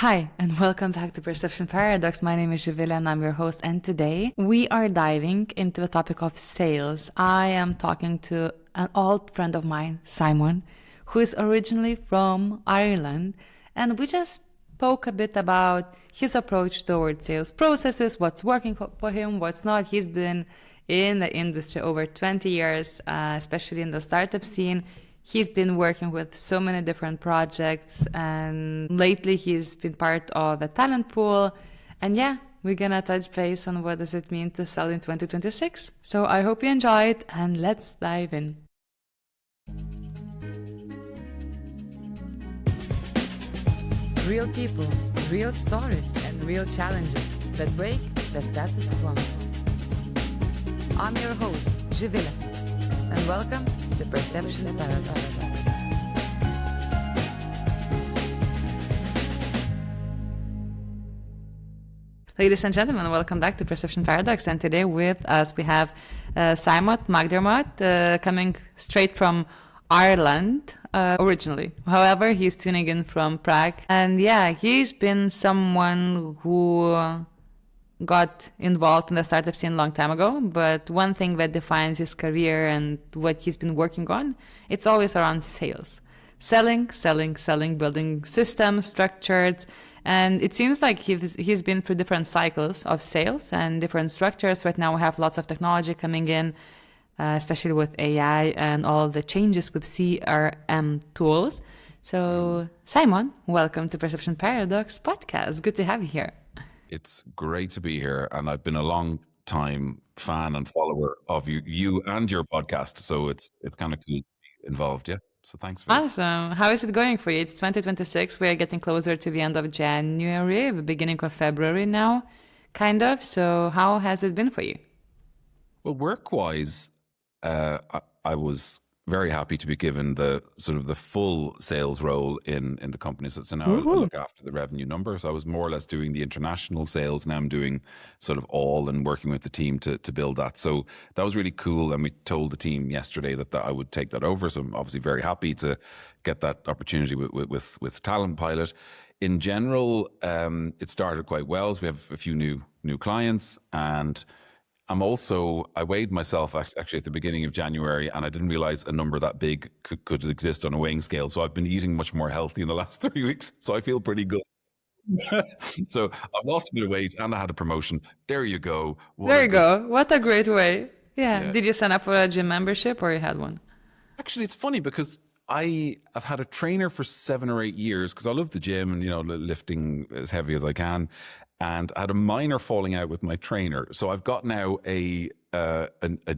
Hi, and welcome back to Perception Paradox. My name is Javila and I'm your host. And today we are diving into the topic of sales. I am talking to an old friend of mine, Simon, who is originally from Ireland. And we just spoke a bit about his approach towards sales processes, what's working for him, what's not. He's been in the industry over 20 years, especially in the startup scene. He's been working with so many different projects, and lately he's been part of a talent pool. And yeah, we're gonna touch base on what does it mean to sell in 2026. So I hope you enjoy it, and let's dive in. Real people, real stories, and real challenges that break the status quo. I'm your host, Javila, and welcome to Perception Paradox. Ladies and gentlemen, welcome back to Perception Paradox. And today with us we have Simon McDermott, coming straight from Ireland originally. However, he's tuning in from Prague. And yeah, he's been someone who got involved in the startup scene a long time ago, but one thing that defines his career and what he's been working on, it's always around sales. Selling, building systems, structures, and it seems like he's been through different cycles of sales and different structures. Right now we have lots of technology coming in, especially with AI and all of the changes with CRM tools. So Simon, welcome to Perception Paradox podcast. Good to have you here. It's great to be here, and I've been a long time fan and follower of you and your podcast. So it's kind of cool to be involved. Yeah. So thanks for this. Awesome. How is it going for you? It's 2026. We are getting closer to the end of January, the beginning of February now, kind of. So how has it been for you? Well, work-wise, I was very happy to be given the sort of the full sales role in the company. So now I look after the revenue numbers. I was more or less doing the international sales. Now I'm doing sort of all and working with the team to build that. So that was really cool. And we told the team yesterday that I would take that over. So I'm obviously very happy to get that opportunity with Talentpilot. In general, it started quite well. So we have a few new clients, and I weighed myself actually at the beginning of January, and I didn't realize a number that big could exist on a weighing scale. So I've been eating much more healthy in the last 3 weeks. So I feel pretty good. So I've lost a bit of weight and I had a promotion. There you go. There you go. What a great way. Yeah. Did you sign up for a gym membership or you had one? Actually, it's funny because I've had a trainer for 7 or 8 years because I love the gym and, lifting as heavy as I can. And I had a minor falling out with my trainer. So I've got now a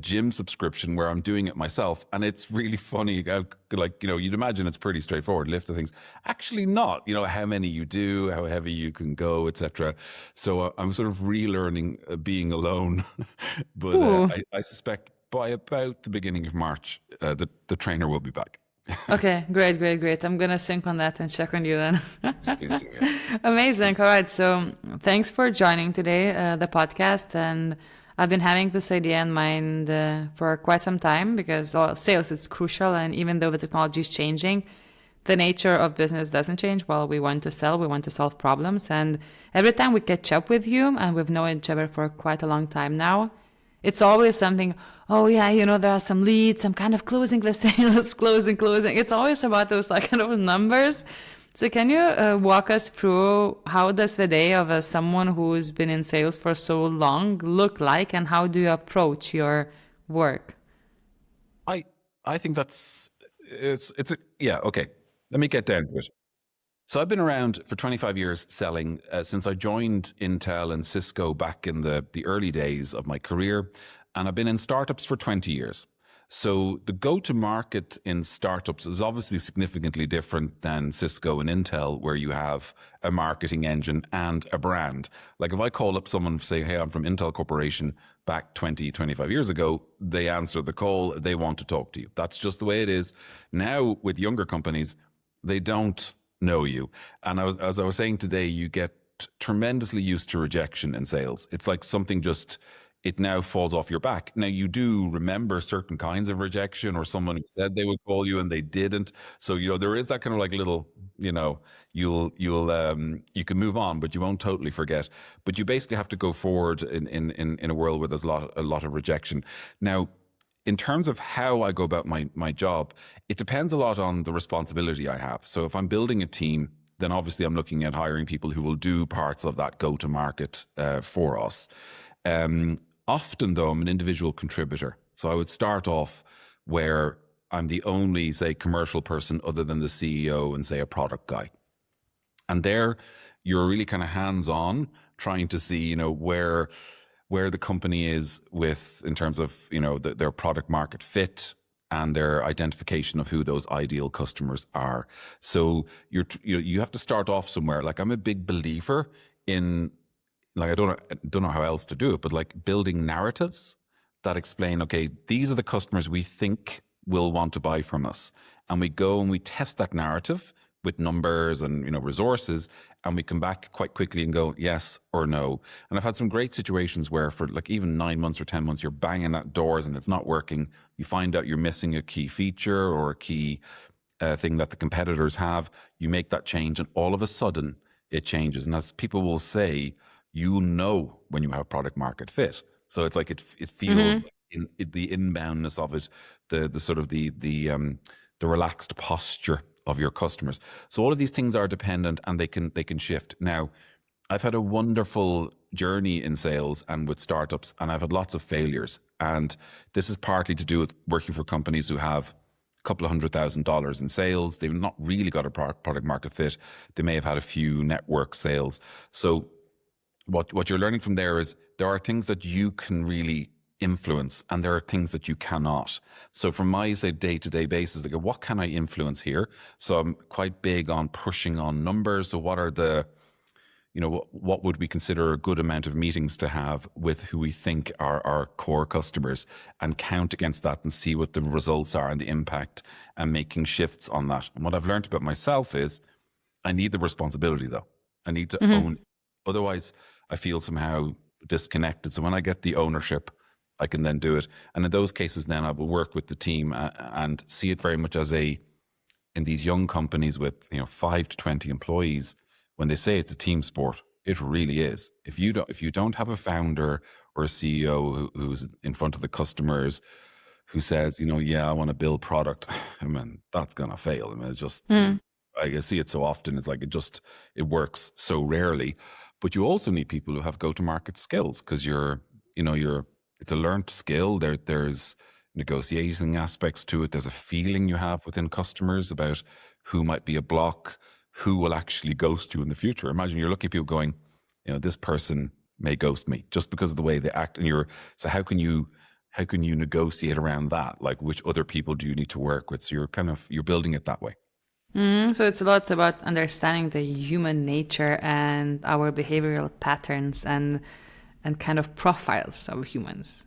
gym subscription where I'm doing it myself. And it's really funny. You'd imagine it's pretty straightforward, lift the things. Actually not, how many you do, how heavy you can go, etc. So I'm sort of relearning being alone. But I suspect by about the beginning of March, the trainer will be back. Okay, great. I'm going to sync on that and check on you then. Please do, yeah. Amazing. All right. So thanks for joining today, the podcast. And I've been having this idea in mind for quite some time because sales is crucial. And even though the technology is changing, the nature of business doesn't change. Well, we want to sell, we want to solve problems. And every time we catch up with you, and we've known each other for quite a long time now, it's always something, oh yeah, there are some leads, I'm kind of closing the sales, closing. It's always about those kind of numbers. So can you walk us through how does the day of someone who's been in sales for so long look like, and how do you approach your work? I think okay. Let me get down to it. So I've been around for 25 years selling since I joined Intel and Cisco back in the early days of my career. And I've been in startups for 20 years. So the go-to-market in startups is obviously significantly different than Cisco and Intel, where you have a marketing engine and a brand. Like if I call up someone and say, hey, I'm from Intel Corporation back 20, 25 years ago, they answer the call, they want to talk to you. That's just the way it is. Now with younger companies, they don't know you. And as I was saying today, you get tremendously used to rejection in sales. It's like something just it now falls off your back. Now you do remember certain kinds of rejection, or someone who said they would call you and they didn't. So, there is that kind of like little, you can move on, but you won't totally forget. But you basically have to go forward in a world where there's a lot of rejection. Now, in terms of how I go about my job, it depends a lot on the responsibility I have. So if I'm building a team, then obviously I'm looking at hiring people who will do parts of that go-to-market for us. Often, though, I'm an individual contributor. So I would start off where I'm the only, say, commercial person other than the CEO and, say, a product guy. And there, you're really kind of hands-on, trying to see, where the company is in terms of, their product market fit and their identification of who those ideal customers are. So you have to start off somewhere. Like, I'm a big believer in, like, I don't know how else to do it, but like building narratives that explain, okay, these are the customers we think will want to buy from us. And we go and we test that narrative with numbers and, resources, and we come back quite quickly and go yes or no. And I've had some great situations where for like even 9 months or 10 months, you're banging at doors and it's not working. You find out you're missing a key feature or a key thing that the competitors have. You make that change and all of a sudden it changes. And as people will say, when you have product market fit. So it's like it feels like in the inboundness of it, the sort of the relaxed posture of your customers. So all of these things are dependent and they can shift. Now, I've had a wonderful journey in sales and with startups, and I've had lots of failures. And this is partly to do with working for companies who have a couple of $100,000 in sales. They've not really got a product market fit. They may have had a few network sales. So what you're learning from there is there are things that you can really influence and there are things that you cannot. So from my, say, day-to-day basis, I go, what can I influence here? So I'm quite big on pushing on numbers. So what are the, what would we consider a good amount of meetings to have with who we think are our core customers, and count against that and see what the results are and the impact, and making shifts on that. And what I've learned about myself is I need the responsibility, though. I need to own it. Otherwise, I feel somehow disconnected. So when I get the ownership, I can then do it. And in those cases, then I will work with the team and see it very much as in these young companies with 5 to 20 employees. When they say it's a team sport, it really is. If you don't have a founder or a CEO who's in front of the customers, who says, yeah, I want to build product, I mean, that's gonna fail. I mean, it's just. I see it so often. It's like it works so rarely. But you also need people who have go-to-market skills, because it's a learned skill. There's negotiating aspects to it. There's a feeling you have within customers about who might be a block, who will actually ghost you in the future. Imagine you're looking at people going, this person may ghost me just because of the way they act. And so how can you negotiate around that? Like, which other people do you need to work with? So you're building it that way. So it's a lot about understanding the human nature and our behavioral patterns and kind of profiles of humans.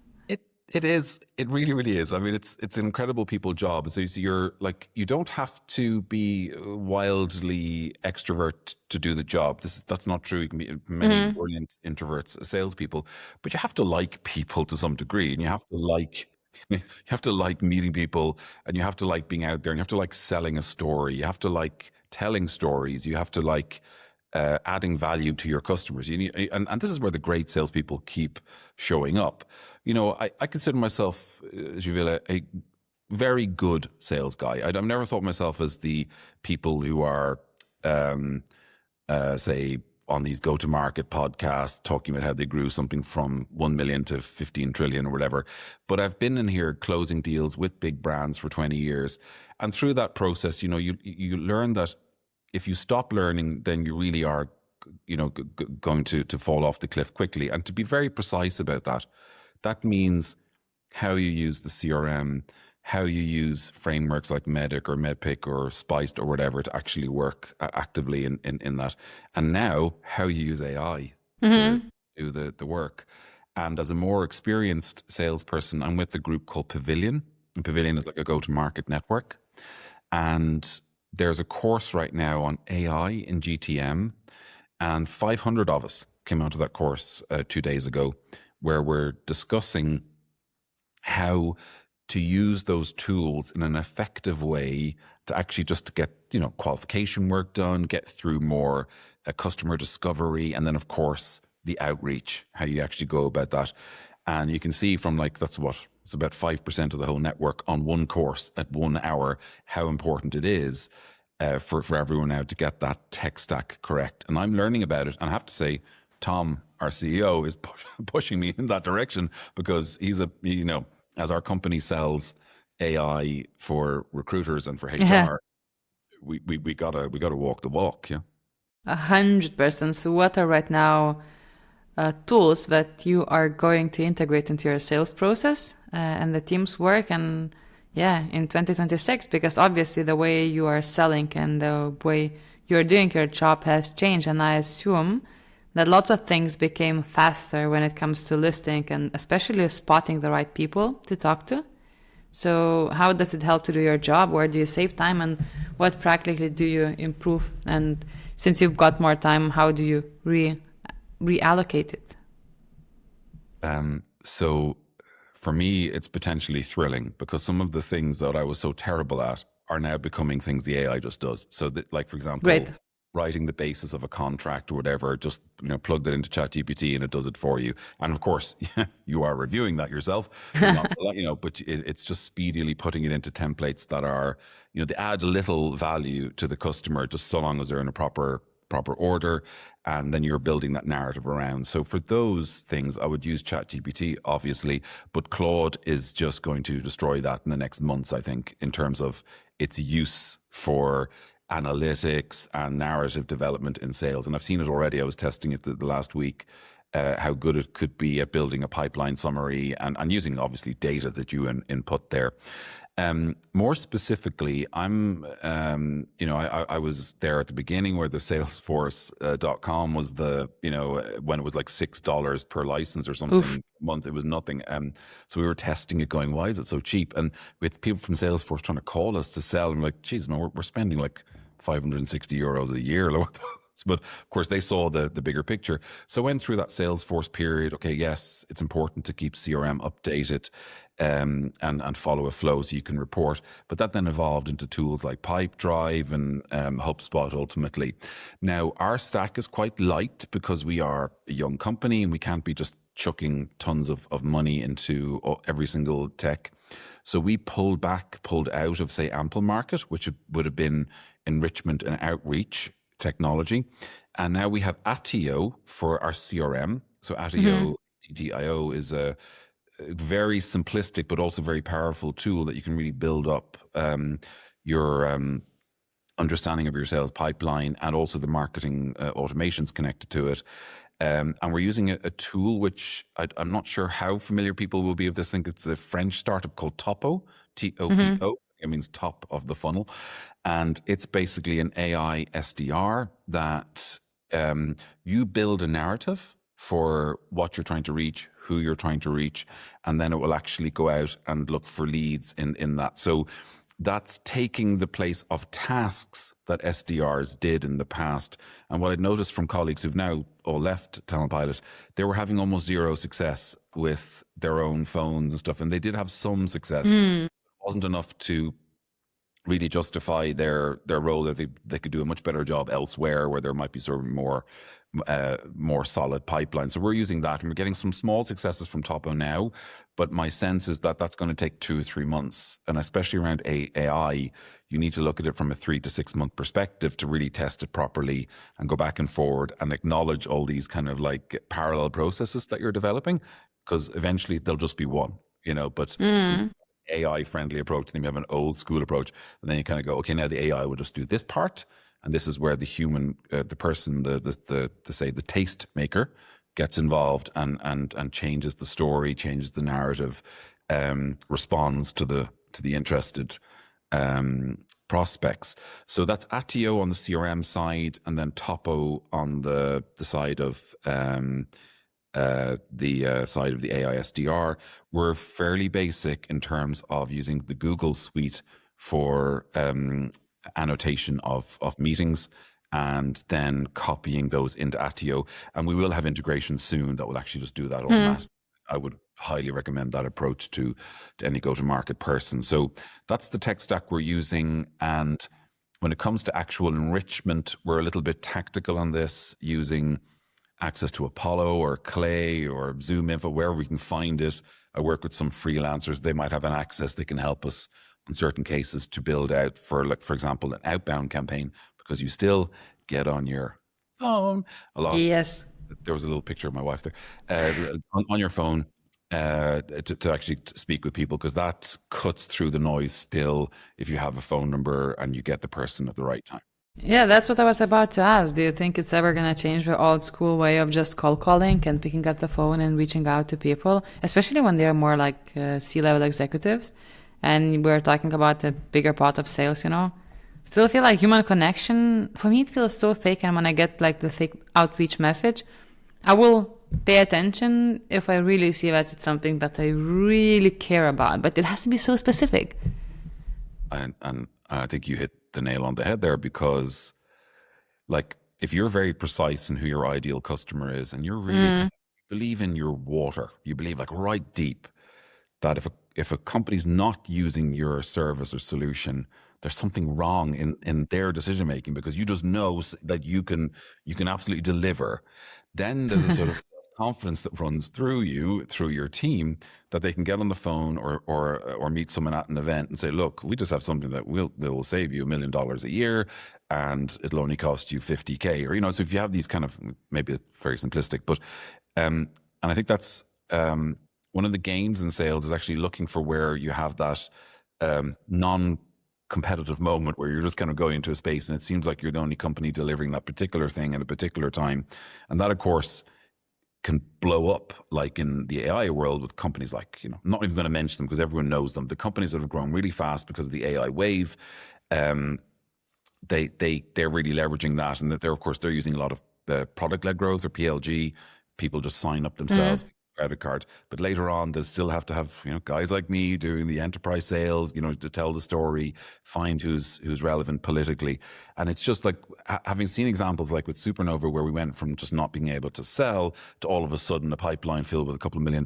It is. It really, really is. I mean, it's an incredible people job. So you're like, you don't have to be wildly extrovert to do the job. That's not true. You can be many brilliant introverts, salespeople, but you have to like people to some degree, and you have to like meeting people, and you have to like being out there, and you have to like selling a story. You have to like telling stories. You have to like adding value to your customers. And this is where the great salespeople keep showing up. I consider myself, Juvila, a very good sales guy. I've never thought of myself as the people who are, say, on these go-to-market podcasts talking about how they grew something from 1 million to 15 trillion or whatever. But I've been in here closing deals with big brands for 20 years. And through that process, you learn that if you stop learning, then you really are, going to fall off the cliff quickly. And to be very precise about that, that means how you use the CRM, how you use frameworks like Medic or Medpic or Spiced or whatever to actually work actively in that. And now how you use AI to do the work. And as a more experienced salesperson, I'm with a group called Pavilion. And Pavilion is like a go-to-market network. And there's a course right now on AI in GTM. And 500 of us came onto that course 2 days ago. where we're discussing how to use those tools in an effective way to actually just get, qualification work done, get through more customer discovery, and then of course the outreach, how you actually go about that. And you can see from it's about 5% of the whole network on one course at 1 hour, how important it is for everyone now to get that tech stack correct. And I'm learning about it. And I have to say, Tom, our CEO, is pushing me in that direction, because he's as our company sells AI for recruiters and for HR, we gotta walk the walk. Yeah. 100%. So what are right now tools that you are going to integrate into your sales process and the team's work, and in 2026? Because obviously the way you are selling and the way you're doing your job has changed, and I assume that lots of things became faster when it comes to listing and especially spotting the right people to talk to. So how does it help to do your job? Where do you save time, and what practically do you improve? And since you've got more time, how do you reallocate it? So for me, it's potentially thrilling, because some of the things that I was so terrible at are now becoming things the AI just does. So that, for example, Great. Writing the basis of a contract or whatever, just plug that into ChatGPT and it does it for you. And of course, you are reviewing that yourself, but it's just speedily putting it into templates that are, they add little value to the customer, just so long as they're in a proper order, and then you're building that narrative around. So for those things, I would use ChatGPT, obviously, but Claude is just going to destroy that in the next months, I think, in terms of its use for analytics and narrative development in sales. And I've seen it already. I was testing it the last week, how good it could be at building a pipeline summary and using obviously data that you input there. More specifically, I was there at the beginning where the Salesforce.com was when it was like $6 per license or something. Oof. A month. It was nothing. So we were testing it, going, why is it so cheap? And with people from Salesforce trying to call us to sell, I'm like, geez, man, we're spending like €560 a year. But of course, they saw the bigger picture. So I went through that Salesforce period. Okay, yes, it's important to keep CRM updated and follow a flow so you can report. But that then evolved into tools like Pipedrive and HubSpot ultimately. Now, our stack is quite light because we are a young company and we can't be just chucking tons of money into every single tech. So we pulled out of, say, Ample Market, which would have been enrichment and outreach technology. And now we have Attio for our CRM. So Attio, TTIO, is a very simplistic but also very powerful tool that you can really build up your understanding of your sales pipeline and also the marketing automations connected to it. And we're using a tool which I'm not sure how familiar people will be with this. I think it's a French startup called Topo, Topo. It means top of the funnel. And it's basically an AI SDR that you build a narrative for what you're trying to reach, who you're trying to reach, and then it will actually go out and look for leads in that. So that's taking the place of tasks that SDRs did in the past. And what I'd noticed from colleagues who've now all left Talentpilot, they were having almost zero success with their own phones and stuff. And they did have some success. It wasn't enough to really justify their role, that they could do a much better job elsewhere where there might be sort of more solid pipeline. So we're using that and we're getting some small successes from Topo now, but my sense is that that's going to take 2 or 3 months. And especially around AI, you need to look at it from a 3 to 6 month perspective to really test it properly and go back and forward and acknowledge all these kind of like parallel processes that you're developing, because eventually they'll just be one, but AI friendly approach, then you have an old school approach, and then you kind of go, okay, now the AI will just do this part, and this is where the human, the person, the taste maker gets involved and changes the story, changes the narrative, responds to the interested prospects. So that's Attio on the CRM side, and then Topo on the side of side of the AI SDR. We're fairly basic in terms of using the Google suite for annotation of meetings and then copying those into Attio. And we will have integration soon that will actually just do that automatically. I would highly recommend that approach to any go-to-market person. So that's the tech stack we're using. And when it comes to actual enrichment, we're a little bit tactical on this, using access to Apollo or Clay or Zoom Info, wherever we can find it. I work with some freelancers. They might have an access. They can help us in certain cases to build out for, like, for example, an outbound campaign, because you still get on your phone a lot. Yes. There was a little picture of my wife there, on your phone to actually speak with people, because that cuts through the noise still if you have a phone number and you get the person at the right time. Yeah, that's what I was about to ask. Do you think it's ever going to change the old school way of just calling and picking up the phone and reaching out to people, especially when they're more like C-level executives? And we're talking about a bigger part of sales, Still feel like human connection, for me, it feels so fake. And when I get like the fake outreach message, I will pay attention if I really see that it's something that I really care about, but it has to be so specific. And I think you hit the nail on the head there, because like, if you're very precise in who your ideal customer is, and you're really believe in your water, you believe like right deep that if a company's not using your service or solution, there's something wrong in their decision making, because you just know that you can absolutely deliver. Then there's a sort of confidence that runs through your team, that they can get on the phone or meet someone at an event and say, look, we just have something that will save you $1 million a year, and it'll only cost you 50K, or so if you have these kind of, maybe it's very simplistic, but and I think that's one of the games in sales, is actually looking for where you have that non-competitive moment where you're just kind of going into a space and it seems like you're the only company delivering that particular thing at a particular time. And that, of course, can blow up, like in the AI world, with companies like, I'm not even going to mention them because everyone knows them. The companies that have grown really fast because of the AI wave, they're really leveraging that. And that they're using a lot of product-led growth, or PLG. People just sign up themselves. Credit card, but later on they still have to have guys like me doing the enterprise sales, to tell the story, find who's relevant politically. And it's just like having seen examples like with Supernova, where we went from just not being able to sell to all of a sudden a pipeline filled with a couple of $1 million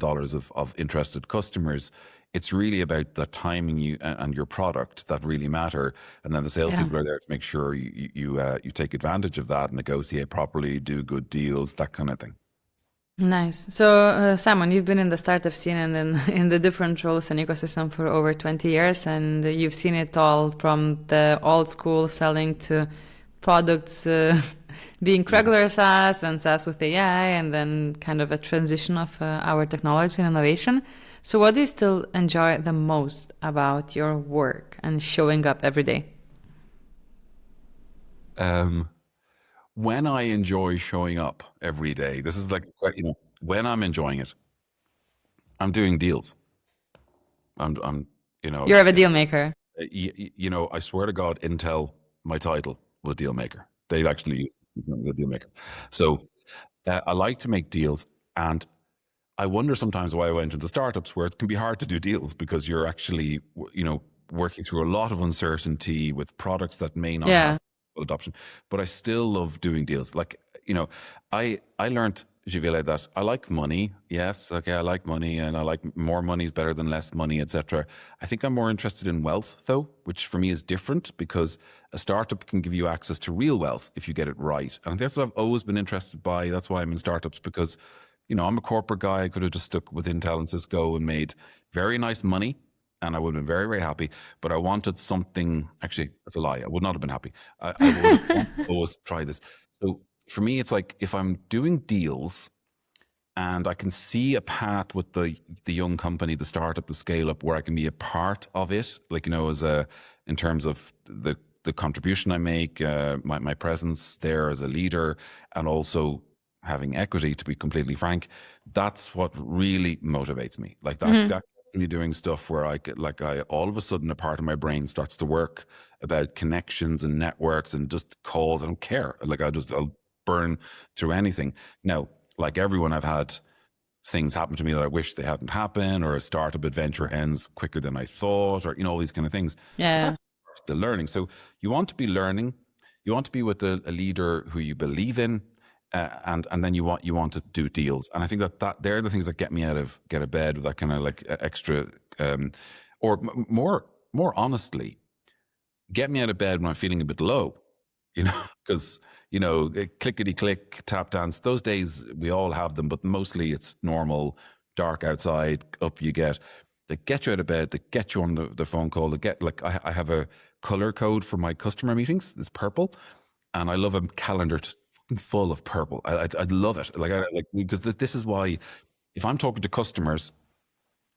of interested customers. It's really about the timing and your product that really matter, and then the salespeople are there to make sure you take advantage of that, negotiate properly, do good deals, that kind of thing. Nice. So, Simon, you've been in the startup scene and in the different roles and ecosystem for over 20 years, and you've seen it all from the old school selling to products being regular SaaS, then SaaS with AI, and then kind of a transition of our technology and innovation. So what do you still enjoy the most about your work and showing up every day? When I enjoy showing up every day, this is like, when I'm enjoying it, I'm doing deals. You're a deal maker. I swear to God, Intel, my title was deal maker. They actually used the deal maker. So I like to make deals, and I wonder sometimes why I went into startups, where it can be hard to do deals, because you're actually, working through a lot of uncertainty with products that may not have adoption, but I still love doing deals. Like, I learned, Jivile, that I like money. Yes, okay, I like money, and I like more money is better than less money, etc. I think I'm more interested in wealth, though, which for me is different, because a startup can give you access to real wealth if you get it right. And that's what I've always been interested by. That's why I'm in startups, because, I'm a corporate guy. I could have just stuck with Intel and Cisco and made very nice money, and I would have been very, very happy. But I wanted something. Actually, that's a lie. I would not have been happy. I would always try this. So for me, it's like, if I'm doing deals and I can see a path with the young company, the startup, the scale up, where I can be a part of it, like, in terms of the contribution I make, my presence there as a leader, and also having equity, to be completely frank, that's what really motivates me. Like that me doing stuff where I get, all of a sudden a part of my brain starts to work about connections and networks and just calls. I don't care. Like, I'll burn through anything. Now, like everyone, I've had things happen to me that I wish they hadn't happened, or a startup adventure ends quicker than I thought, or, all these kind of things. Yeah. That's the learning. So you want to be learning. You want to be with a leader who you believe in. and then you want to do deals. And I think that they're the things that get me out of bed with that kind of like extra, or more honestly, get me out of bed when I'm feeling a bit low, because clickety click, tap dance. Those days we all have them, but mostly it's normal, dark outside, up you get. They get you out of bed, they get you on the phone call, they get like I have a color code for my customer meetings. It's purple, and I love a calendar just full of purple. I love it. Because this is why if I'm talking to customers,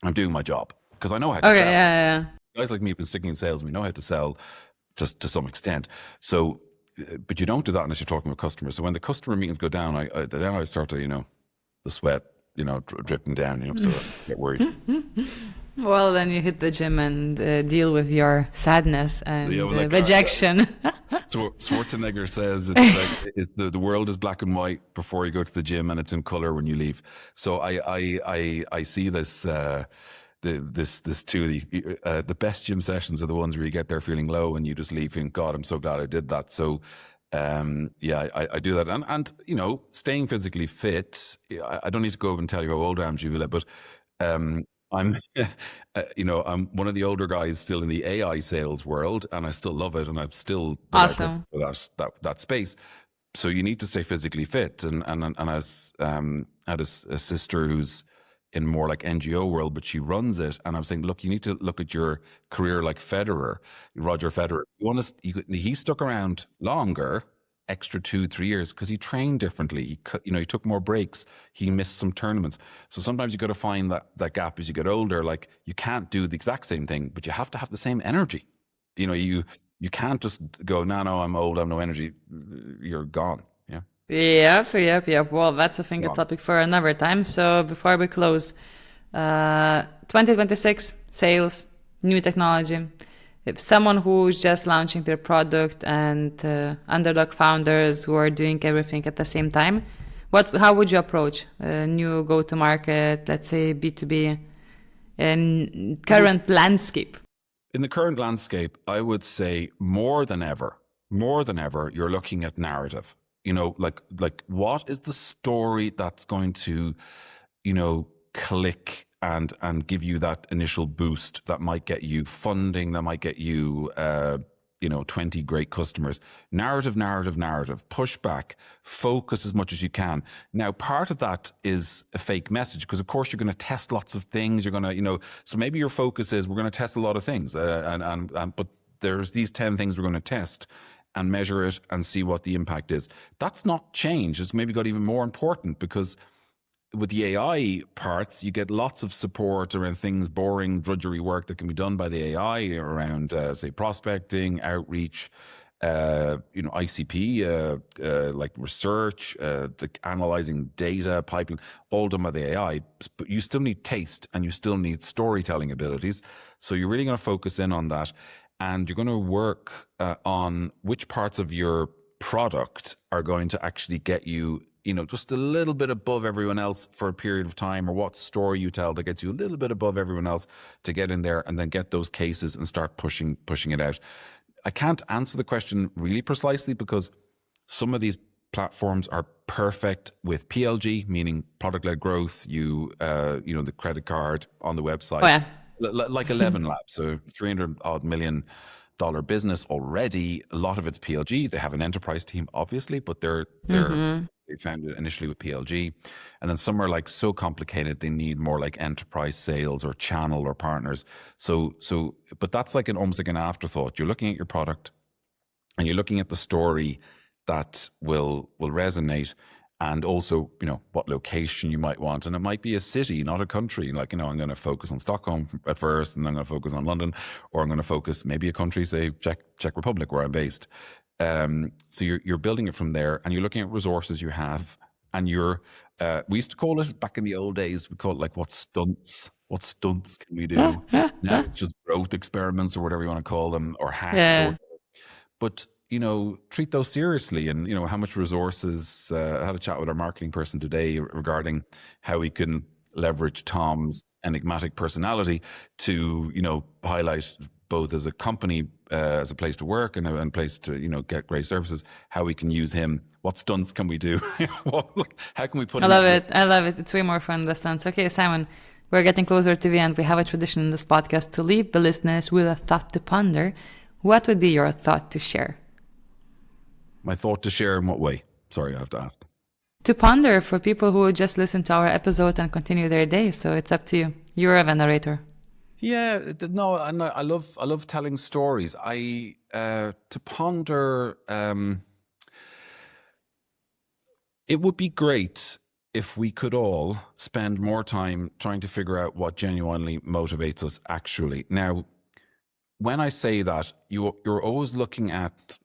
I'm doing my job because I know how to sell. Yeah. Guys like me have been sticking in sales. We know how to sell just to some extent. So, but you don't do that unless you're talking with customers. So when the customer meetings go down, then I start to, the sweat, dripping down, so I get worried. Well, then you hit the gym and deal with your sadness and rejection. So Schwarzenegger says it's the world is black and white before you go to the gym, and it's in color when you leave. So I see this this too. The best gym sessions are the ones where you get there feeling low and you just leave feeling, God, I'm so glad I did that. So I do that, and staying physically fit. I don't need to go up and tell you how old I am, Julia, but I'm I'm one of the older guys still in the AI sales world, and I still love it, and I'm still awesome for that space. So you need to stay physically fit, and I had a sister who's in more like NGO world, but she runs it, and I'm saying, look, you need to look at your career like Federer, Roger Federer. He stuck around longer, extra 2-3 years, because he trained differently. He took more breaks. He missed some tournaments. So sometimes you got to find that gap as you get older. Like you can't do the exact same thing, but you have to have the same energy. You can't just go, no, I'm old, I have no energy. You're gone. Yeah. Yep. Well, that's a finger topic for another time. So before we close, 2026 sales, new technology. If someone who's just launching their product and underdog founders who are doing everything at the same time, how would you approach a new go-to-market, let's say B2B, in current landscape? In the current landscape, I would say more than ever, you're looking at narrative. Like what is the story that's going to, click and give you that initial boost that might get you funding, that might get you, 20 great customers. Narrative, push back, focus as much as you can. Now, part of that is a fake message, because of course you're going to test lots of things. You're going to, so maybe your focus is, we're going to test a lot of things, but there's these 10 things we're going to test and measure it and see what the impact is. That's not change. It's maybe got even more important, because with the AI parts, you get lots of support around things, boring, drudgery work that can be done by the AI around, say, prospecting, outreach, ICP, like research, analyzing data, pipeline, all done by the AI. But you still need taste, and you still need storytelling abilities. So you're really going to focus in on that. And you're going to work on which parts of your product are going to actually get you, just a little bit above everyone else for a period of time, or what story you tell that gets you a little bit above everyone else to get in there and then get those cases and start pushing it out. I can't answer the question really precisely, because some of these platforms are perfect with PLG, meaning product-led growth. The credit card on the website. Oh, yeah. Like 11 Labs, so $300 million business already. A lot of it's PLG. They have an enterprise team, obviously, but they found it initially with PLG. And then some are like so complicated they need more like enterprise sales or channel or partners. But that's like almost like an afterthought. You're looking at your product and you're looking at the story that will resonate. And also, what location you might want. And it might be a city, not a country. Like, I'm going to focus on Stockholm at first, and then I'm going to focus on London, or I'm going to focus maybe a country, say Czech Republic, where I'm based. So you're building it from there, and you're looking at resources you have, and we used to call it, back in the old days, we call it like, what stunts can we do? Now it's just growth experiments, or whatever you want to call them, or hacks. Yeah. But treat those seriously. And, how much resources, I had a chat with our marketing person today regarding how we can leverage Tom's enigmatic personality to, highlight both as a company, as a place to work and a place to, get great services, how we can use him. What stunts can we do? How can we put I love it. I love it. It's way more fun, the stunts. Okay, Simon, we're getting closer to the end. We have a tradition in this podcast to leave the listeners with a thought to ponder. What would be your thought to share? My thought to share in what way? Sorry, I have to ask. To ponder for people who would just listen to our episode and continue their day. So it's up to you. You're a narrator. Yeah, no, I love telling stories. To ponder, it would be great if we could all spend more time trying to figure out what genuinely motivates us actually. Now, when I say that, you're always looking at,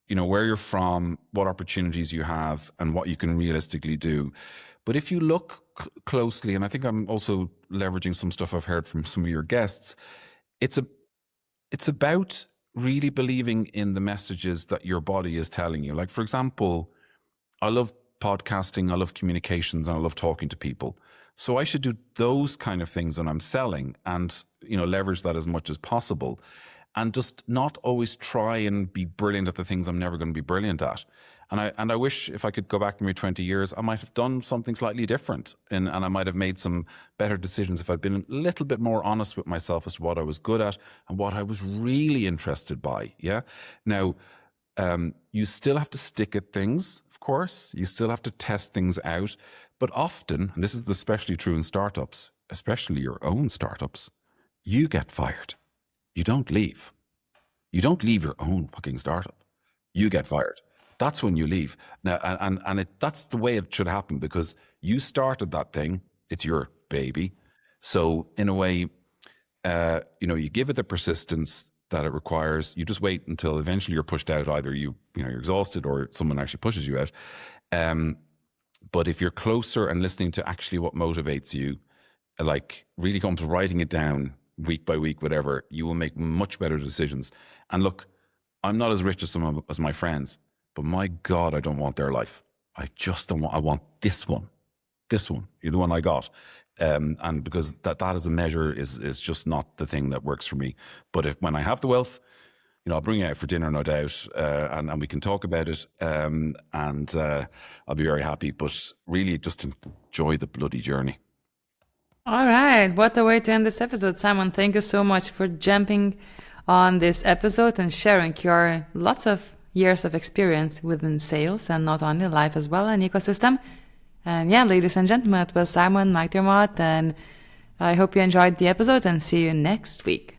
where you're from, what opportunities you have, and what you can realistically do. But if you look closely, and I think I'm also leveraging some stuff I've heard from some of your guests, it's about really believing in the messages that your body is telling you. Like, for example, I love podcasting, I love communications, and I love talking to people. So I should do those kind of things when I'm selling and, leverage that as much as possible. And just not always try and be brilliant at the things I'm never going to be brilliant at. And I wish if I could go back to me 20 years, I might have done something slightly different. And I might have made some better decisions if I'd been a little bit more honest with myself as to what I was good at and what I was really interested by. Yeah. Now, you still have to stick at things, of course. You still have to test things out. But often, and this is especially true in startups, especially your own startups, you get fired. You don't leave. You don't leave your own fucking startup. You get fired. That's when you leave. Now, that's the way it should happen because you started that thing. It's your baby. So in a way, you give it the persistence that it requires. You just wait until eventually you're pushed out. Either you're exhausted or someone actually pushes you out. But if you're closer and listening to actually what motivates you, like really come to writing it down week by week, whatever, you will make much better decisions. And look, I'm not as rich as some as my friends, but my God, I don't want their life. I just don't want, I want this one. You're the one I got. And because that as a measure is just not the thing that works for me. But when I have the wealth, I'll bring you out for dinner, no doubt, and we can talk about it, and I'll be very happy. But really, just enjoy the bloody journey. All right, what a way to end this episode. Simon, thank you so much for jumping on this episode and sharing your lots of years of experience within sales and not only life as well and ecosystem. And yeah, ladies and gentlemen, it was Simon McDermott, and I hope you enjoyed the episode and see you next week.